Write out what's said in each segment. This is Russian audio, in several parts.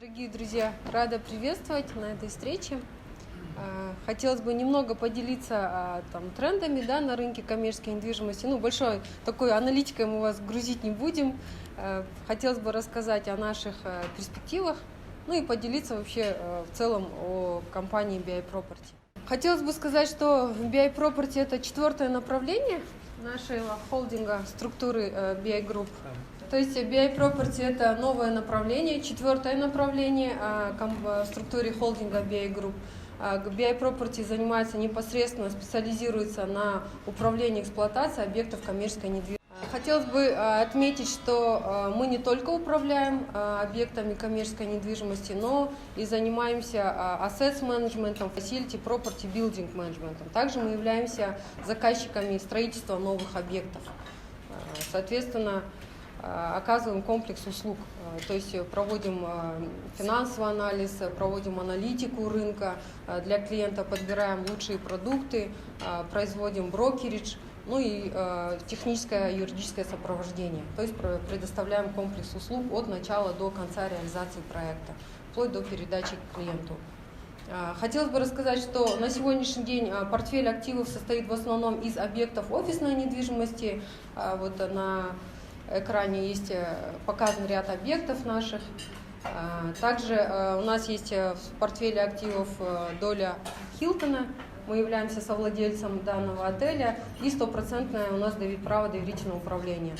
Дорогие друзья, рада приветствовать на этой встрече. Хотелось бы немного поделиться трендами на рынке коммерческой недвижимости. Большой такой аналитикой мы вас грузить не будем. Хотелось бы рассказать о наших перспективах, и поделиться вообще в целом о компании BI Property. Хотелось бы сказать, что BI Property – это четвертое направление нашего холдинга структуры BI Group. То есть BI Property – это новое направление, четвертое направление в структуре холдинга BI Group. BI Property занимается непосредственно, специализируется на управлении эксплуатацией объектов коммерческой недвижимости. Хотелось бы отметить, что мы не только управляем объектами коммерческой недвижимости, но и занимаемся assets менеджментом, facility property building менеджментом. Также мы являемся заказчиками строительства новых объектов. Соответственно, оказываем комплекс услуг, то есть проводим финансовый анализ, проводим аналитику рынка для клиента, подбираем лучшие продукты, производим брокеридж, и техническое юридическое сопровождение, то есть предоставляем комплекс услуг от начала до конца реализации проекта, вплоть до передачи к клиенту. Хотелось бы рассказать, что на сегодняшний день портфель активов состоит в основном из объектов офисной недвижимости. Вот на экране есть показан ряд объектов наших. Также у нас есть в портфеле активов доля Hilton. Мы являемся совладельцем данного отеля, и стопроцентное у нас право доверительного управления,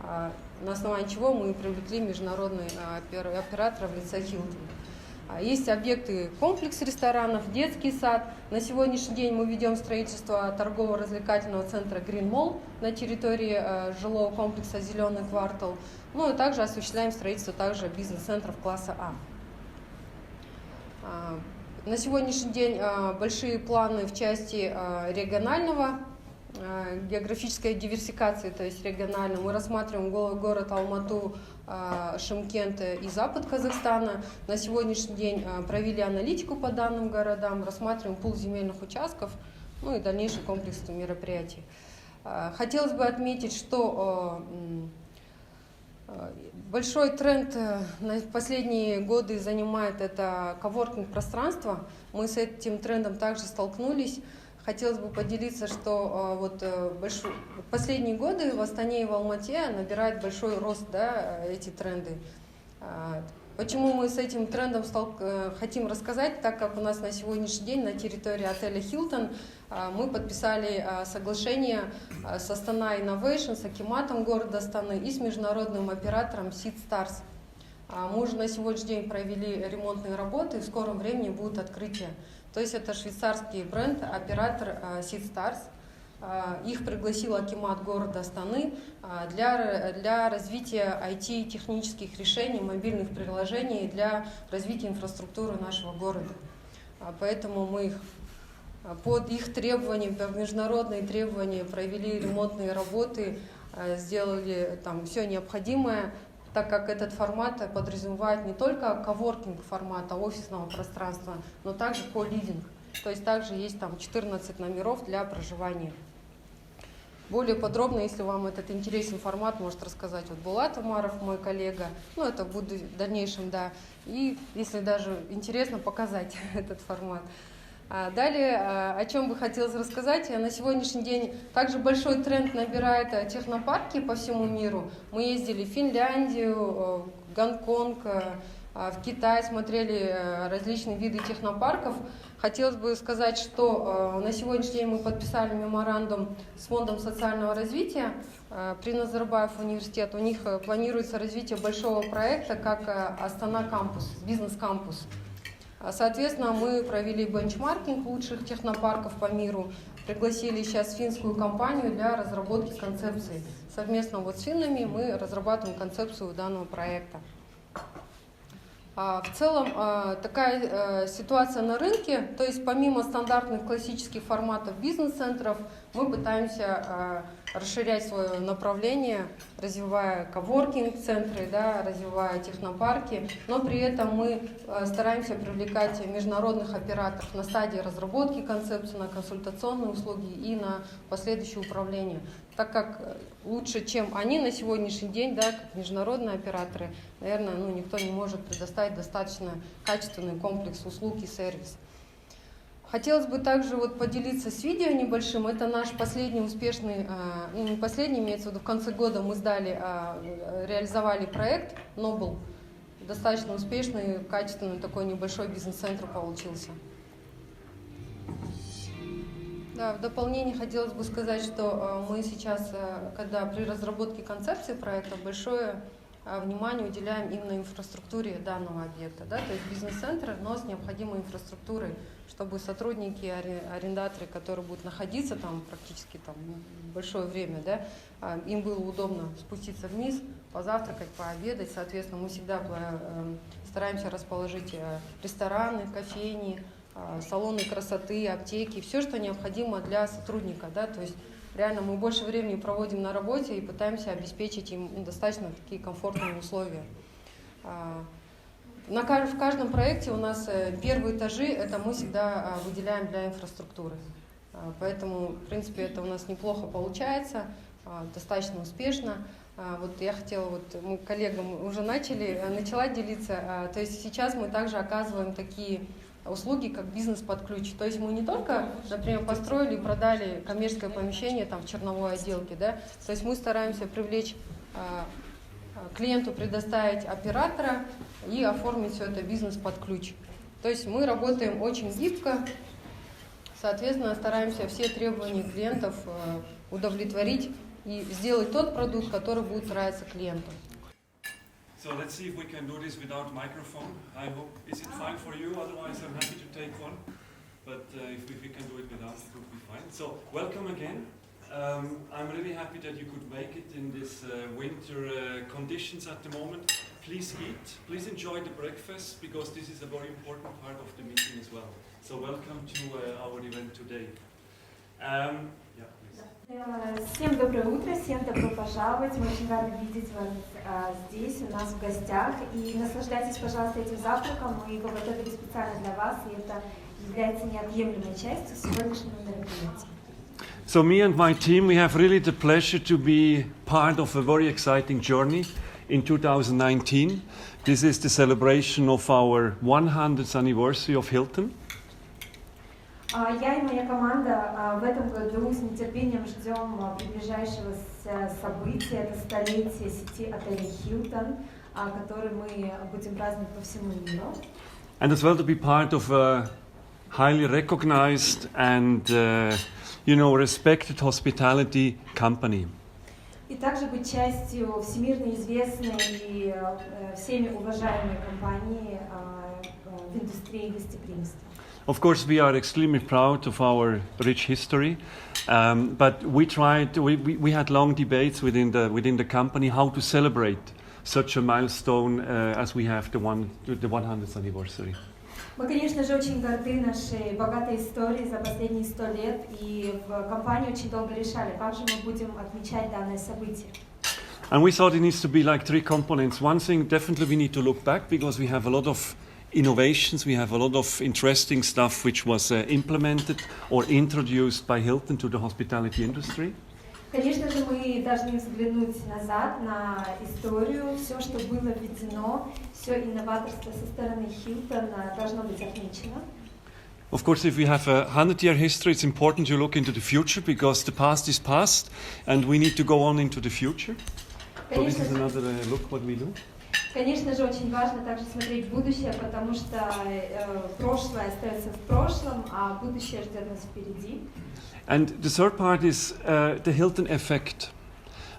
на основании чего мы привлекли международный оператор в лице Hilton. Есть объекты комплекс ресторанов, детский сад. На сегодняшний день мы ведем строительство торгово-развлекательного центра Green Mall на территории жилого комплекса «Зеленый квартал». И также осуществляем строительство бизнес-центров класса А. На сегодняшний день большие планы в части регионального, географической диверсификации, то есть регионально. Мы рассматриваем город Алмату, Шымкент и запад Казахстана. На сегодняшний день провели аналитику по данным городам, рассматриваем пул земельных участков, и дальнейший комплекс мероприятий. Хотелось бы отметить, что большой тренд на последние годы занимает это коворкинг-пространство. Мы с этим трендом также столкнулись. Хотелось бы поделиться, что последние годы в Астане и в Алмате набирают большой рост эти тренды. Почему мы с этим трендом хотим рассказать, так как у нас на сегодняшний день на территории отеля Hilton мы подписали соглашение с Astana Innovation, с акиматом города Астаны и с международным оператором сети. Мы уже на сегодняшний день провели ремонтные работы, и в скором времени будет открытие. То есть это швейцарский бренд, оператор сети. Их пригласил акимат города Астаны для развития IT-технических решений, мобильных приложений для развития инфраструктуры нашего города. Поэтому мы под их требования, под международные требования провели ремонтные работы, сделали там все необходимое, так как этот формат подразумевает не только коворкинг формата офисного пространства, но также ко-ливинг. То есть также есть там 14 номеров для проживания. Более подробно, если вам этот интересен формат, может рассказать Булат Умаров, мой коллега. Это буду в дальнейшем, И если даже интересно, показать этот формат. Далее, о чем бы хотелось рассказать, на сегодняшний день также большой тренд набирает технопарки по всему миру. Мы ездили в Финляндию, Гонконг, в Китай, смотрели различные виды технопарков. Хотелось бы сказать, что на сегодняшний день мы подписали меморандум с Фондом социального развития при Назарбаев университет. У них планируется развитие большого проекта, как Астана кампус, бизнес-кампус. Соответственно, мы провели бенчмаркинг лучших технопарков по миру, пригласили сейчас финскую компанию для разработки концепции. Совместно с финнами мы разрабатываем концепцию данного проекта. В целом, такая ситуация на рынке, то есть помимо стандартных классических форматов бизнес-центров, мы пытаемся расширять свое направление, развивая коворкинг-центры, да, развивая технопарки, но при этом мы стараемся привлекать международных операторов на стадии разработки концепции, на консультационные услуги и на последующее управление. Так как лучше, чем они на сегодняшний день, да, как международные операторы, наверное, никто не может предоставить достаточно качественный комплекс услуг и сервис. Хотелось бы также поделиться с видео небольшим. Это наш последний успешный, не последний, имеется в виду, в конце года мы реализовали проект Новый. Достаточно успешный, качественный такой небольшой бизнес-центр получился. Да, в дополнение хотелось бы сказать, что мы сейчас, когда при разработке концепции проекта, большое внимание уделяем именно инфраструктуре данного объекта, да, то есть бизнес-центр, но с необходимой инфраструктурой, чтобы сотрудники, арендаторы, которые будут находиться там практически большое время, да, им было удобно спуститься вниз, позавтракать, пообедать. Соответственно, мы всегда стараемся расположить рестораны, кофейни, салоны красоты, аптеки, все, что необходимо для сотрудника, да, то есть реально мы больше времени проводим на работе и пытаемся обеспечить им достаточно такие комфортные условия. В каждом проекте у нас первые этажи это мы всегда выделяем для инфраструктуры. Поэтому, в принципе, это у нас неплохо получается, достаточно успешно. Я хотела, мы коллегам уже начала делиться, то есть сейчас мы также оказываем такие услуги, как бизнес под ключ. То есть мы не только, например, построили и продали коммерческое помещение в черновой отделке, да, то есть мы стараемся привлечь клиенту, предоставить оператора и оформить все это бизнес под ключ. То есть мы работаем очень гибко, соответственно, стараемся все требования клиентов удовлетворить и сделать тот продукт, который будет нравиться клиенту. So let's see if we can do this without microphone. I hope. Is it fine for you? Otherwise, I'm happy to take one. But if we can do it without, it would be fine. So welcome again. I'm really happy that you could make it in this winter conditions at the moment. Please eat. Please enjoy the breakfast because this is a very important part of the meeting as well. So welcome to our event today. Yeah, please. Всем доброе утро, всем добро пожаловать. Мы очень рады видеть вас здесь, у нас в гостях. И наслаждайтесь, пожалуйста, этим завтраком. Мы его готовили специально для вас, и это является неотъемлемой частью сегодняшнего мероприятия. So me and my team, we have really the pleasure to be part of a very exciting journey in 2019. This is the celebration of our 100th anniversary of Hilton. Я и моя команда в этом году с нетерпением ждем приближающегося события, это столетие сети отелей Hilton, который мы будем праздновать по всему миру. And as well to be part of a highly recognized and respected hospitality company. И также быть частью всемирно известной и всеми уважаемой компании в индустрии гостеприимства. Of course, we are extremely proud of our rich history, but we had long debates within the company how to celebrate such a milestone as we have the 100th anniversary. Мы, конечно же, очень горды нашей богатой историей за последние 100 лет, и в компании очень долго решали, как же мы будем отмечать данное событие. And we thought it needs to be like three components. One thing, definitely we need to look back because we have a lot of innovations, we have a lot of interesting stuff which was implemented or introduced by Hilton to the hospitality industry. Конечно же, мы должны взглянуть назад на историю, все, что было введено, все инноваторство со стороны Hilton должно быть отмечено. Of course, if we have a 100-year history, it's important to look into the future because the past is past and we need to go on into the future. So this is another look what we do. Конечно же, очень важно также смотреть в будущее, потому что прошлое остается в прошлом, а будущее ждет нас впереди. And the third part is the Hilton effect.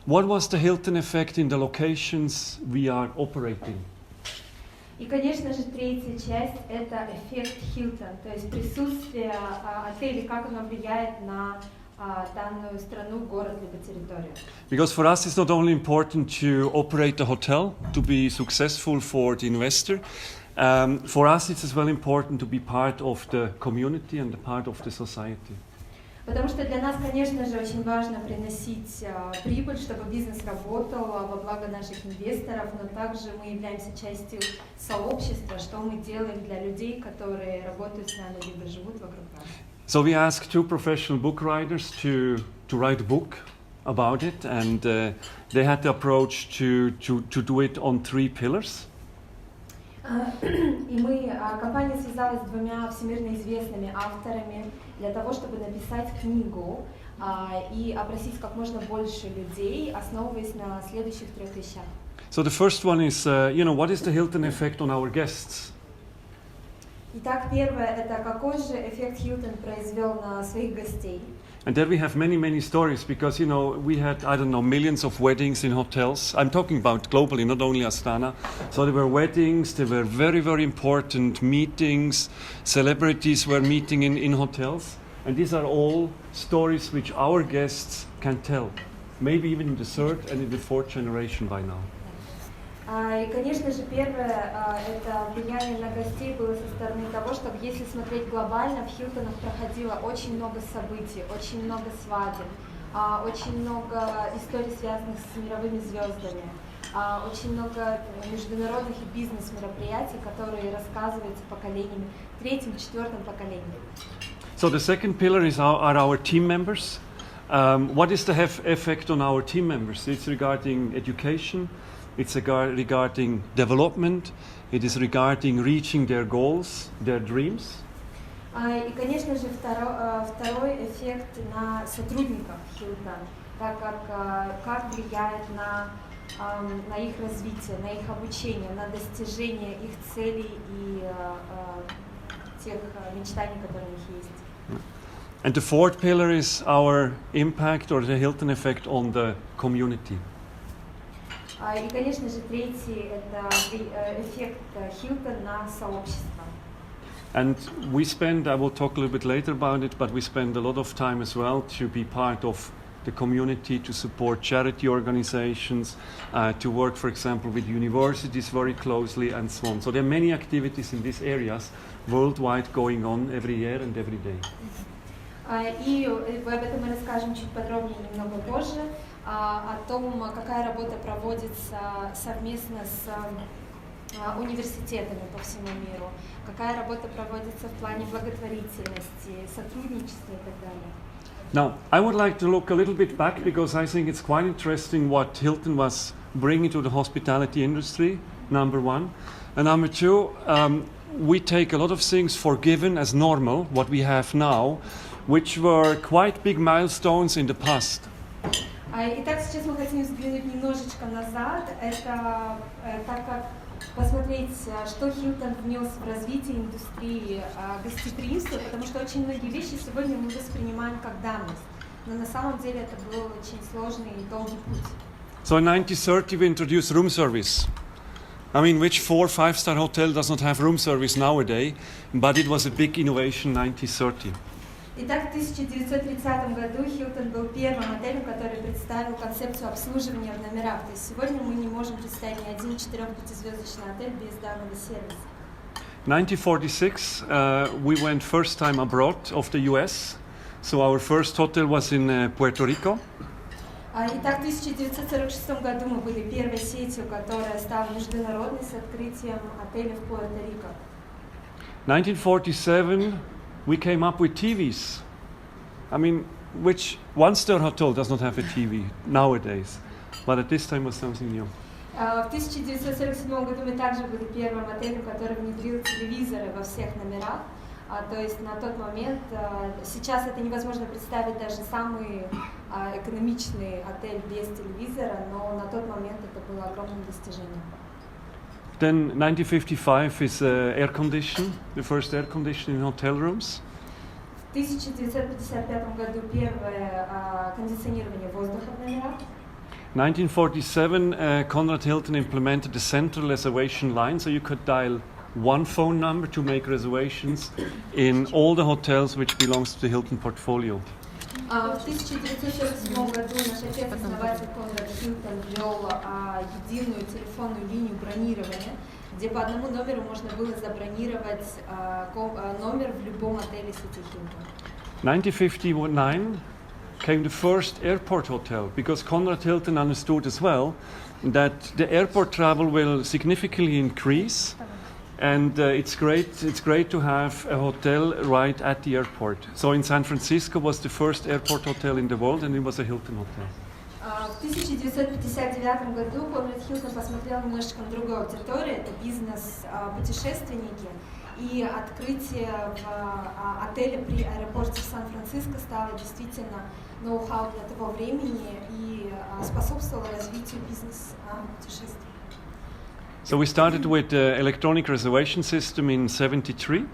What was the Hilton effect in the locations we are operating? И, конечно же, третья часть – это эффект Hilton, то есть присутствие отелей, как оно влияет на данную страну, город либо территорию. Because for us it's not only important to operate a hotel, to be successful for the investor. For us it's as well important to be part of the community and part of the society. Потому что для нас, конечно же, очень важно приносить прибыль, чтобы бизнес работал во благо наших инвесторов, но также мы являемся частью сообщества, что мы делаем для людей, которые работают с нами, либо живут вокруг нас. So we asked 2 professional book writers to write a book about it, and they had the approach to do it on 3 pillars. И компания связалась с 2 всемирно известными авторами для того, чтобы написать книгу и опросить как можно больше людей, основываясь на следующих 3 вещах. So the first one is, what is the Hilton effect on our guests? Итак, первое – это какой же эффект Hilton произвел на своих гостей. And there we have many stories because, we had, millions of weddings in hotels. I'm talking about globally, not only Astana. So there were weddings, there were very, very important meetings. Celebrities were meeting in hotels. And these are all stories which our guests can tell. Maybe even in the 3rd and in the 4th generation by now. И, конечно же, первое это влияние на гостей было со стороны того, что если смотреть глобально, в Хилтонах проходило очень много событий, очень много свадеб, очень много историй, связанных с мировыми звездами, очень много международных и бизнес-мероприятий, которые рассказываются поколениями, 3-м, 4-м поколением. So the second pillar are our team members. What is the effect on our team members? It's regarding education. It's regarding development, it is regarding reaching their goals, their dreams. И, конечно же, второй эффект на сотрудников Hilton, так как влияет на их развитие, на их обучение, на достижение их целей и тех мечтаний, которые у них есть. And the 4th pillar is our impact or the Hilton effect on the community. И, конечно же, 3-й – это эффект Hilton на сообщество. And we spend, I will talk a little bit later about it, but we spend a lot of time as well to be part of the community, to support charity organizations, to work, for example, with universities very closely and so on. So there are many activities in these areas worldwide going on every year and every day. И об этом мы расскажем чуть подробнее немного позже. О том, какая работа проводится совместно с университетами по всему миру, какая работа проводится в плане благотворительности, сотрудничества и так далее. Now, I would like to look a little bit back because I think it's quite interesting what Hilton was bringing to the hospitality industry, number 1. And number 2, we take a lot of things for given as normal, what we have now, which were quite big milestones in the past. Итак, сейчас мы хотим взглянуть немножечко назад, это так как посмотреть, что Hilton внес в развитие индустрии гостеприимства, потому что очень многие вещи сегодня мы воспринимаем как данность, но на самом деле это был очень сложный и долгий путь. So in 1930 we introduced room service. I mean, which 4- or 5-star hotel does not have room service nowadays, but it was a big innovation in 1930. Итак, в 1930 году Hilton был первым отелем, который представил концепцию обслуживания в номерах. То есть сегодня мы не можем представить ни один 4-5-звездочный отель без данного сервиса. 1946, we went first time abroad of the US. So our first hotel was in Puerto Rico. Итак, в 1946 году мы были первой сетью, которая стала международной с открытием отеля в Пуэрто-Рико. 1947, we came up with TVs. I mean, which 1-star hotel does not have a TV nowadays, but at this time was something new. В 1947 году мы также были первым отелем, который внедрил телевизоры во всех номерах. То есть на тот момент, сейчас это невозможно представить даже самый экономичный отель без телевизора, но на тот момент это было огромным достижением. Then 1955 is air condition, the first air conditioning in hotel rooms. В 1955 году первое кондиционирование воздуха в номерах. 1947, Conrad Hilton implemented the central reservation line, so you could dial one phone number to make reservations in all the hotels which belongs to the Hilton portfolio. В 1947 году наш отец-основатель Конрад Хилтон ввел единую телефонную линию бронирования, где по одному номеру можно было забронировать номер в любом отеле сети Hilton. 1959 came the first airport hotel, because Conrad Hilton understood as well that the airport travel will significantly increase, and it's great to have a hotel right at the airport. So in San Francisco was the first airport hotel in the world, and it was a Hilton hotel. В 1959 году Конрад Хилтон посмотрел немножечко на другую аудиторию, это бизнес-путешественники, и открытие в отеле при аэропорте в Сан-Франциско стало действительно ноу-хау для того времени и способствовало развитию бизнес-путешествий. So we started with the electronic reservation system in 1973.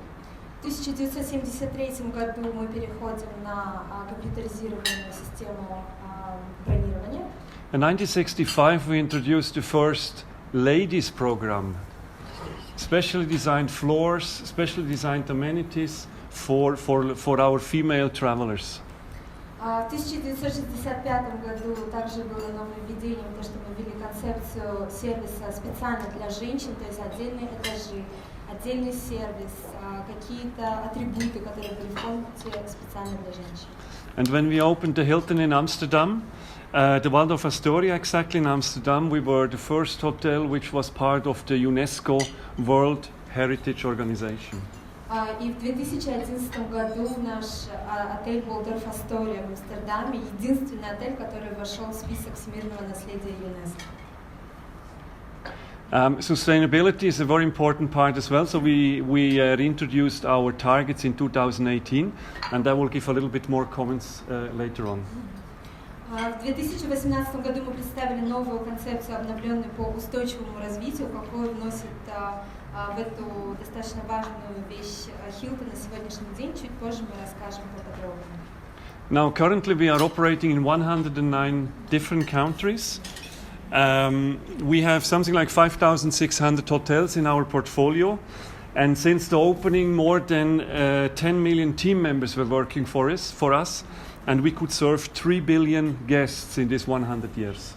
В 1973 году мы переходим на компьютеризированную систему бронирования. In 1965 we introduced the first ladies program, specially designed floors, specially designed amenities for our female travelers. В 1965 году также было нововведением то, что мы ввели концепцию сервиса специально для женщин, то есть отдельные этажи, отдельный сервис, какие-то атрибуты, которые были в комнате специально для женщин. And when we opened the Hilton in Amsterdam, the Waldorf Astoria exactly in Amsterdam, we were the first hotel which was part of the UNESCO World Heritage Organization. И в 2011 году наш отель Waldorf Astoria в Амстердаме единственный отель, который вошел в список всемирного наследия ЮНЕСКО. Sustainability is a very important part as well. So we reintroduced our targets in 2018, and I will give a little bit more comments later on. В 2018 году мы представили новую концепцию, обновленную по устойчивому развитию, какую вносит в эту достаточно важную вещь Hilton на сегодняшний день. Чуть позже мы расскажем поподробнее. Now, currently we are operating in 109 different countries. We have something like 5,600 hotels in our portfolio, and since the opening, more than 10 million team members were working for us, and we could serve 3 billion guests in these 100 years.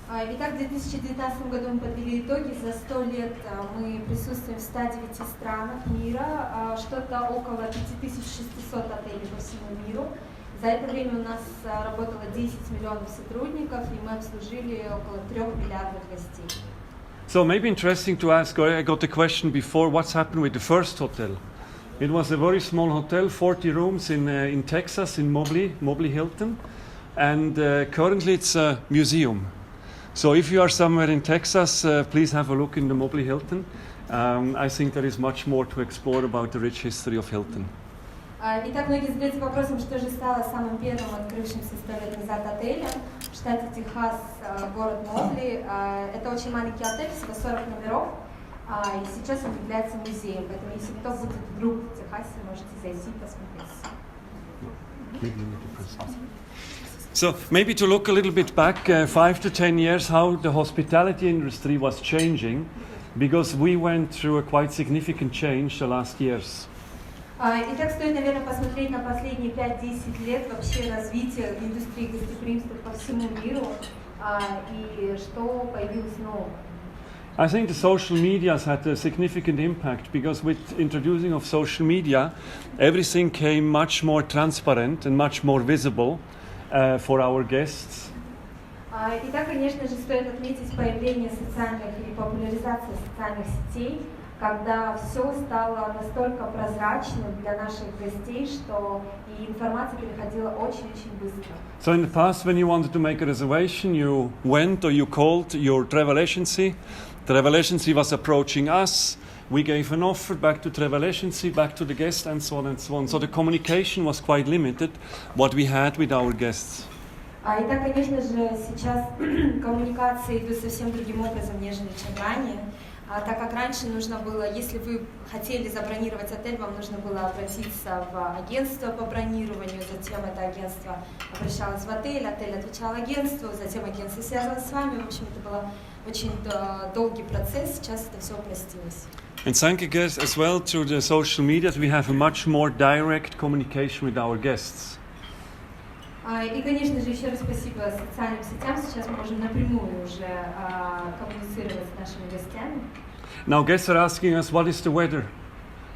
Итак, в 2019 году мы подвели итоги. За 100 лет мы присутствуем в 109 странах мира, что-то около 5600 отелей по всему миру. За это время у нас работало 10 миллионов сотрудников, и мы обслужили около 3 миллиардов гостей. So maybe interesting to ask, I got the question before, what's happened with the first hotel? It was a very small hotel, 40 rooms in Texas, in Mobley Hilton, and currently it's a museum. So if you are somewhere in Texas, please have a look in the Mobley Hilton. I think there is much more to explore about the rich history of Hilton. Итак, многие задаются вопросом, что же стало самым первым открывшимся 100 лет назад отелем в штате Техас, город Мобли. Это очень маленький отель, всего 40 номеров, и сейчас он является музеем. Поэтому, если кто будет вдруг в Техасе, можете зайти и посмотреть. So maybe to look a little bit back 5 to 10 years, how the hospitality industry was changing, because we went through a quite significant change the last years. Итак, стоит, наверное, посмотреть на последние 5-10 лет вообще развитие индустрии гостеприимства по всему миру и что появилось нового. I think the social media has had a significant impact, because with introducing of social media, everything came much more transparent and much more visible for our guests. Итак, конечно же, стоит отметить появление социальных и популяризацию социальных сетей, когда все стало настолько прозрачным для наших гостей, что и информация переходила очень-очень быстро. So in the past, when you wanted to make a reservation, you went or you called your travel agency. Travel agency was approaching us. We gave an offer back to travel agency, back to the guest, and so on and so on. So the communication was quite limited, what we had with our guests. Итак, конечно же, сейчас коммуникации идут совсем другим образом, нежели чем ранее. Так как раньше нужно было, если вы хотели забронировать отель, вам нужно было обратиться в агентство по бронированию, затем это агентство обращалось в отель отвечал агентству, затем агентство связывалось с вами. В общем, это был очень долгий процесс, сейчас это все упростилось. And thank you guys as well to the social media, we have a much more direct communication with our guests. И, конечно же, еще раз спасибо социальным сетям. Сейчас мы можем напрямую уже коммуницировать с нашими гостями. Now guests are asking us, what is the weather?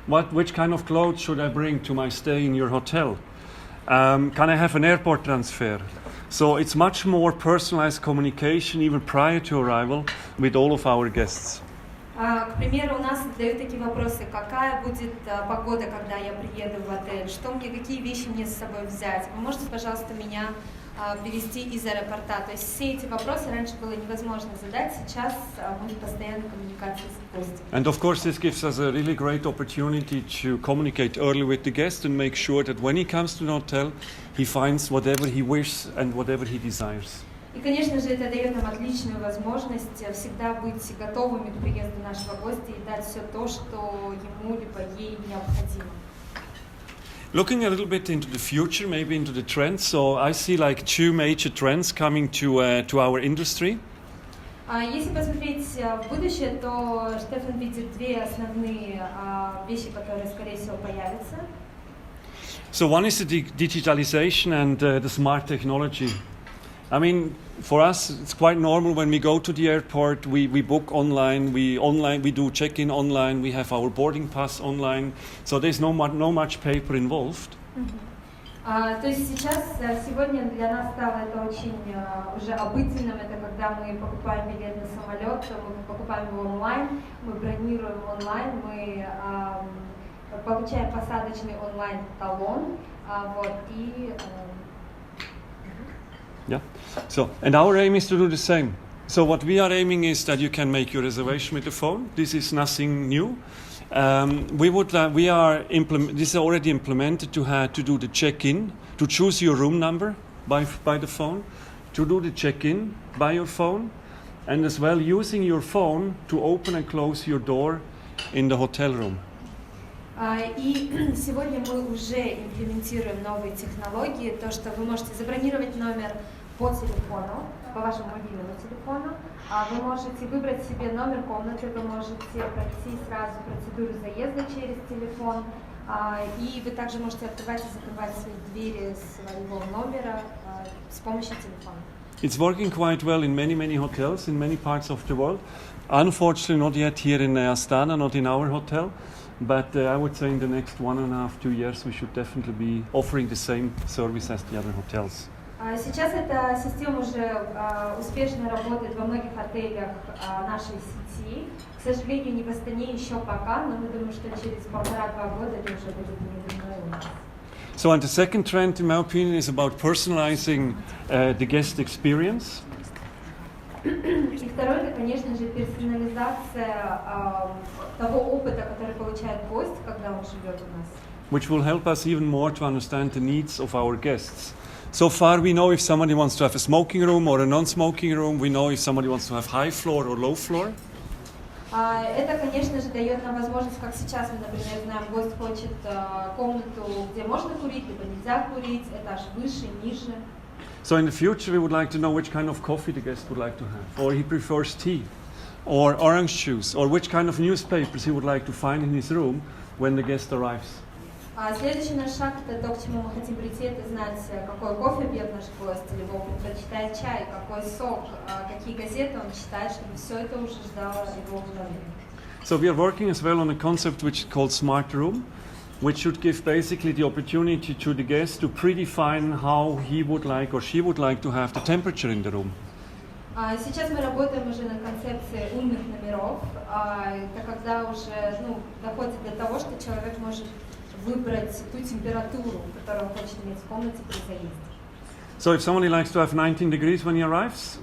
Which kind of clothes should I bring to my stay in your hotel? Can I have an airport transfer? So it's much more personalized communication even prior to arrival with all of our guests. К примеру, у нас задают такие вопросы: какая будет погода, когда я приеду в отель, что мне, какие вещи мне с собой взять, вы можете, пожалуйста, меня перевести из аэропорта. То есть все эти вопросы раньше было невозможно задать, сейчас мы в постоянной коммуникации с гостем. And of course this gives us a really great opportunity to communicate early with the guest and make sure that when he comes to the hotel, he finds whatever he wishes and whatever he desires. И, конечно же, это дает нам отличную возможность всегда быть готовыми к приезду нашего гостя и дать все то, что ему либо ей необходимо. Looking a little bit into the future, maybe into the trends, so I see like two major trends coming to our industry. Если посмотреть в будущее, то Стефан видит две основные вещи, которые, скорее всего, появятся. So one is the digitalization and the smart technology. I mean, for us, it's quite normal when we go to the airport, we book online, we do check-in online, we have our boarding pass online, so there's no much paper involved. То есть сегодня для нас стало это очень уже обыденным, это когда мы покупаем билет на самолет, мы покупаем его онлайн, мы бронируем онлайн, мы получаем посадочный онлайн-талон, вот, и... Yeah. So, and our aim is to do the same. So what we are aiming is that you can make your reservation with the phone. This is nothing new. This is already implemented to do the check-in, to choose your room number by the phone, to do the check-in by your phone, and as well using your phone to open and close your door in the hotel room. И сегодня мы уже имплементируем новые технологии, то, что вы можете забронировать номер по телефону, по вашему мобильному телефону, вы можете выбрать себе номер комнаты, вы можете пройти сразу процедуру заезда через телефон, и вы также можете открывать и закрывать свои двери своего номера с помощью телефона. It's working quite well in many hotels in many parts of the world. Unfortunately, not yet here in Astana, not in our hotel. But I would say in the next 1.5-2 years we should definitely be offering the same service as the other hotels. Сейчас эта система уже успешно работает во многих отелях нашей сети. К сожалению, не в Астане еще пока, но мы думаем, что через 1.5-2 года это уже будет внедрено у нас. So, and the second trend, in my opinion, is about personalizing the guest experience. И второе, это, конечно же, персонализация того опыта, который получает гость, когда он живет у нас. Which will help us even more to understand the needs of our guests. So far we know if somebody wants to have a smoking room or a non-smoking room, we know if somebody wants to have high floor or low floor. Это, конечно же, дает нам возможность, как сейчас мы, например, знаем, гость хочет комнату, где можно курить, либо нельзя курить, этаж выше, ниже. So in the future we would like to know which kind of coffee the guest would like to have, or he prefers tea, or orange juice, or which kind of newspapers he would like to find in his room when the guest arrives. Следующий наш шаг – это то, к чему мы хотим прийти, это знать, какой кофе пьет наш гость, либо он предпочитает чай, какой сок, какие газеты он читает, чтобы все это уже ждало его в номере. So we are working as well on a concept which is called Smart Room, which should give basically the opportunity to the guest to predefine how he would like or she would like to have the temperature in the room. Сейчас мы работаем уже над концепцией умных номеров, это когда уже доходит до того, что человек может выбрать ту температуру, которую он хочет иметь в комнате при заезде. So if somebody likes to have 19 degrees when he arrives,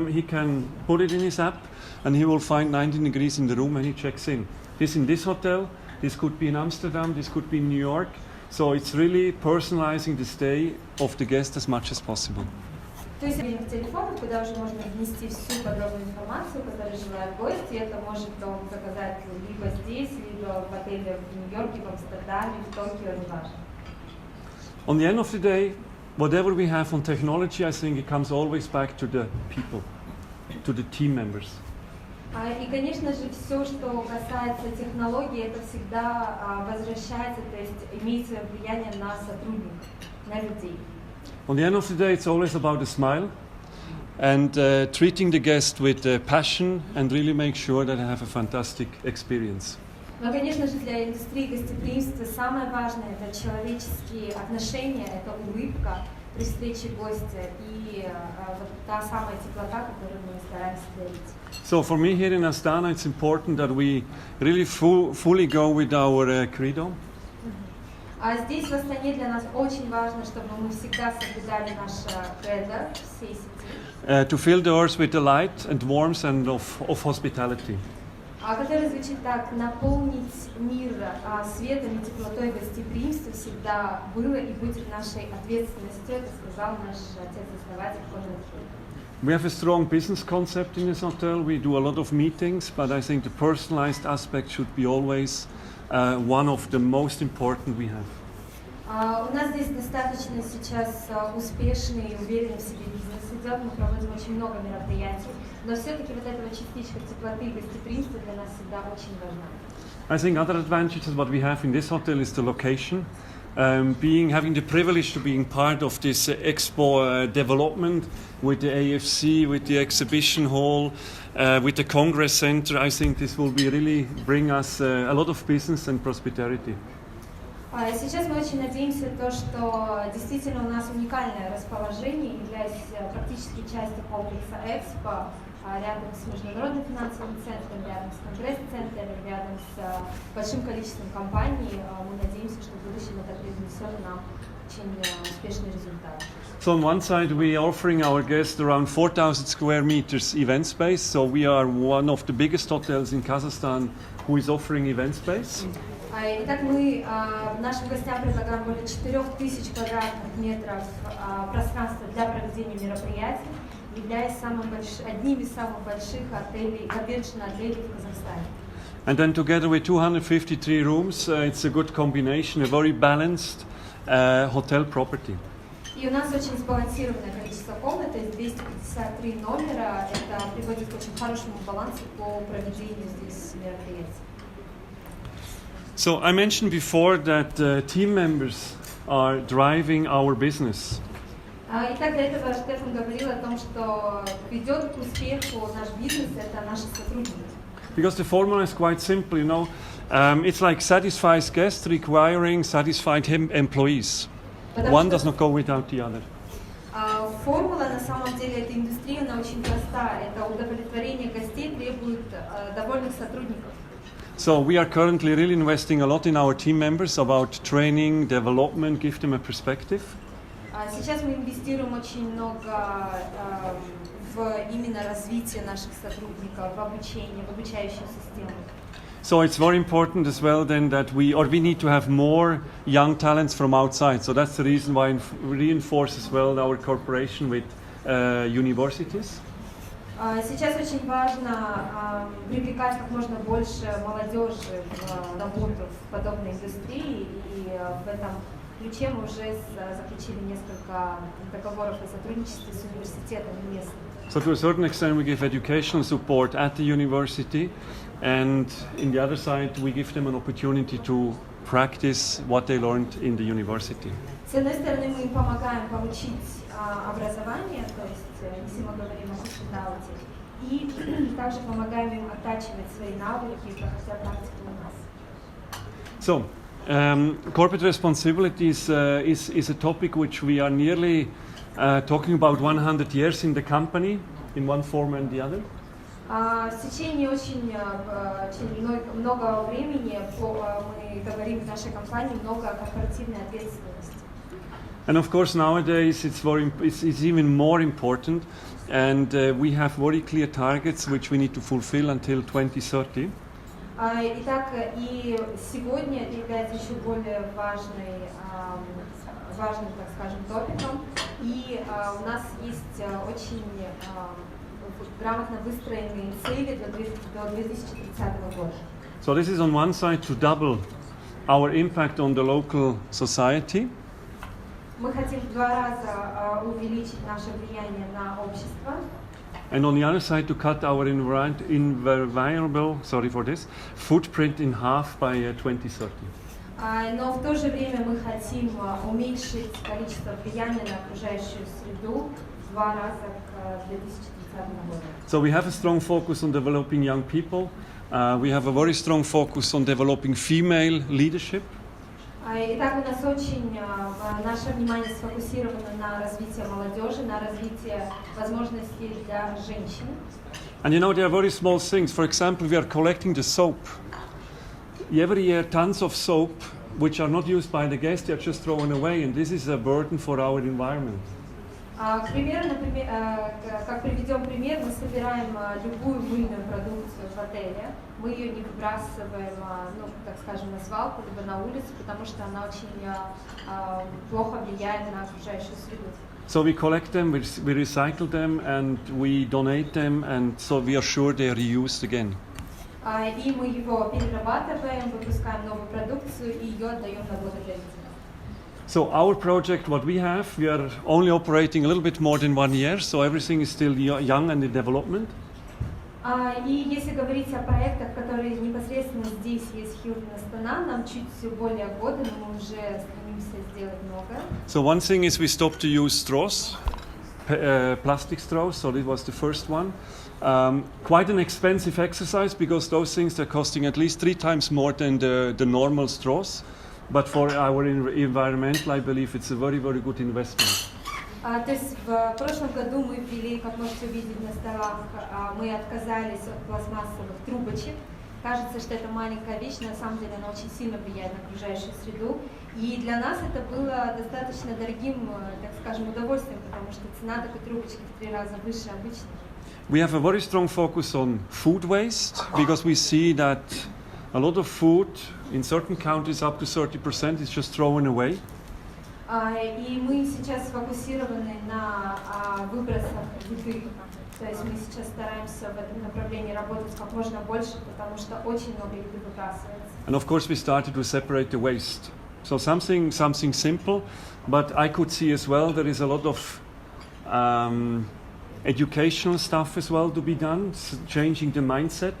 he can put it in his app and he will find 19 degrees in the room when he checks in. This hotel, this could be in Amsterdam, this could be in New York. So it's really personalizing the stay of the guest as much as possible. То есть в телефонах, куда уже можно внести всю подробную информацию, которую желает гость, и это может он заказать либо здесь, либо в отеле в Нью-Йорке, в Амстердаме, в Токио, неважно. On the end of the day, whatever we have on technology, I think it comes always back to the people, to the team members. И, конечно же, все, что касается технологий, это всегда возвращается, то есть имеет свое влияние на сотрудников, на людей. On the end of the day, it's always about a smile and treating the guest with passion and really make sure that they have a fantastic experience. Но, конечно же, для индустрии гостеприимства самое важное – это человеческие отношения, это улыбка при встрече гостя и вот та самая теплота, которую мы стараемся дарить. So for me here in Astana, it's important that we really fully go with our credo. А здесь, в Астане, для нас очень важно, чтобы мы всегда соблюдали наше кредо всей сети. To fill the earth with the light and warmth and of hospitality. Который звучит так: наполнить мир светом и теплотой гостеприимства всегда было и будет нашей ответственностью, это сказал наш отец-основатель Hilton. We have a strong business concept in this hotel. We do a lot of meetings, but I think the personalized aspect should be always one of the most important we have. У нас здесь достаточно сейчас успешный и уверенный в себе бизнес идет. Мы проводим очень много мероприятий, но все-таки вот эта частичка теплоты и гостеприимства для нас всегда очень важна. I think other advantages what we have in this hotel is the location. Having the privilege to being part of this expo development with the AFC, with the exhibition hall, with the Congress Center, I think this will be really bring us a lot of business and prosperity. Сейчас мы очень надеемся, что действительно у нас уникальное расположение, являясь практически частью комплекса Экспо, рядом с международным финансовым центром, рядом с конгресс-центром, рядом с большим количеством компаний. Мы надеемся, что в будущем это принесет нам очень успешный результат. So on one side we are offering our guests around 4,000 square meters event space. So we are one of the biggest hotels in Kazakhstan who is offering event space. Итак, мы нашим гостям предлагаем более 4000 квадратных метров пространства для проведения мероприятий, являясь одним из самых больших отелей, конвеншн отелей в Казахстане. And then together with 253 rooms, it's a good combination, a very balanced hotel property. И у нас очень сбалансированное количество комнат, то есть 253 номера, это приводит к очень хорошему балансу по проведению здесь мероприятий. So I mentioned before that team members are driving our business. Итак, до этого Стефан говорил о том, что ведет к успеху наш бизнес, это наши сотрудники. Because the formula is quite simple, you know. It's like satisfies guests requiring satisfied employees. One does not go without the other. Формула на самом деле этой индустрии, она очень простая. Это удовлетворение гостей требует довольных сотрудников. So we are currently really investing a lot in our team members about training, development, give them a perspective. Сейчас мы инвестируем очень много в именно развитие наших сотрудников, в обучение, в обучающую систему. So it's very important as well then that we need to have more young talents from outside. So that's the reason why we reinforce as well our cooperation with universities. Сейчас очень важно привлекать как можно больше молодежи в работу в подобной индустрии, и в этом ключе мы уже заключили несколько договоров о сотрудничестве с университетами местными. So to a certain extent we give educational support at the university, and in the other side we give them an opportunity to practice what they learned in the university. С одной стороны, мы им помогаем получить образование, то есть если мы говорим о hospitality, и также помогаем им оттачивать свои навыки, проходя практику у нас. So, corporate responsibility is a topic which we are nearly talking about 100 years in the company, in one form and the other. В течение очень много времени мы говорим в нашей компании много о корпоративной ответственности. And of course nowadays it's even more important, and we have very clear targets which we need to fulfill until 2030. Итак, и сегодня это является еще более важным, так скажем, топиком, и у нас есть очень грамотно выстроенные цели до 2030 года. So this is on one side to double our impact on the local society. Мы хотим в 2 раза увеличить наше влияние на общество. And on the other side to cut our footprint in half by 2030. Но в то же время мы хотим уменьшить количество влияния на окружающую среду в 2 раза к 2030 году. So we have a strong focus on developing young people. We have a very strong focus on developing female leadership. Итак, у нас очень наше внимание сфокусировано на развитии молодежи, на развитии возможностей для женщин. And you know, there are very small things. For example, we are collecting the soap. Every year, tons of soap, which are not used by the guests, they are just thrown away, and this is a burden for our environment. К примеру, например, как приведем пример, мы собираем любую мыльную продукцию в отеле, мы ее не выбрасываем, ну, так скажем, на свалку, либо на улицу, потому что она очень плохо влияет на окружающую среду. So we collect them, we recycle them, and we donate them, and so we are sure they are reused again. И мы его перерабатываем, выпускаем новую продукцию и ее отдаем на благотворительность. So our project, what we have, we are only operating a little bit more than 1 year, so everything is still young and in development. И если говорить о проектах, которые непосредственно здесь есть Hilton Astana, нам чуть более года, но мы уже стремимся сделать много. So one thing is we stopped to use straws, plastic straws, so this was the first one. Quite an expensive exercise because those things are costing at least 3 times more than the normal straws. But for our environmental, I believe it's a very, very good investment. То есть в прошлом году мы ввели, как можете увидеть на столах, мы отказались от пластмассовых трубочек. Кажется, что это маленькая вещь, на самом деле она очень сильно влияет на окружающую среду. И для нас это было достаточно дорогим, так скажем, удовольствием, потому что цена такой трубочки в 3 раза выше обычной. We have a very strong focus on food waste because we see that a lot of food in certain countries up to 30% is just thrown away. И мы сейчас сфокусированы на выбросах еды. То есть мы сейчас стараемся в этом направлении работать как можно больше, потому что очень много еды выбрасывается. And of course we started to separate the waste. So something simple, but I could see as well there is a lot of educational stuff as well to be done, changing the mindset.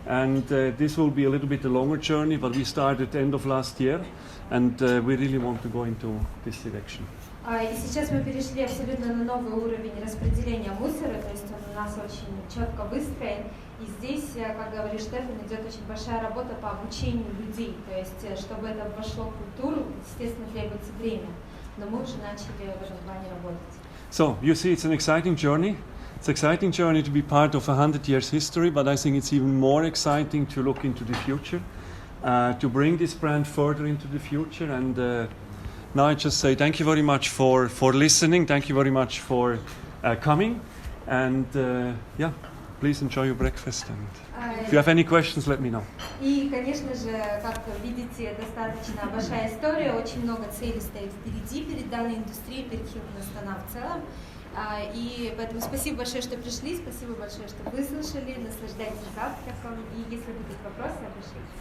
And this will be a little bit a longer journey, but we started at the end of last year, and we really want to go into this direction. И сейчас мы перешли абсолютно на новый уровень распределения мусора, то есть он у нас очень четко выстроен. И здесь, как говорит Стефан, идет очень большая работа по обучению людей. То есть, чтобы это вошло в культуру, естественно, требуется время. Но мы уже начали в этом плане работать. So, you see, it's an exciting journey. It's an exciting journey to be part of 100 years history, but I think it's even more exciting to look into the future, to bring this brand further into the future. And now I just say thank you very much for listening. Thank you very much for coming. And yeah, please enjoy your breakfast. And if you have any questions, let me know. И, конечно же, как видите, достаточно большая история, очень много целей стоит впереди, перед данной индустрией, перед Hilton Astana в целом. И поэтому спасибо большое, что пришли, спасибо большое, что выслушали, наслаждайтесь завтраком, и если будут вопросы, обращайтесь.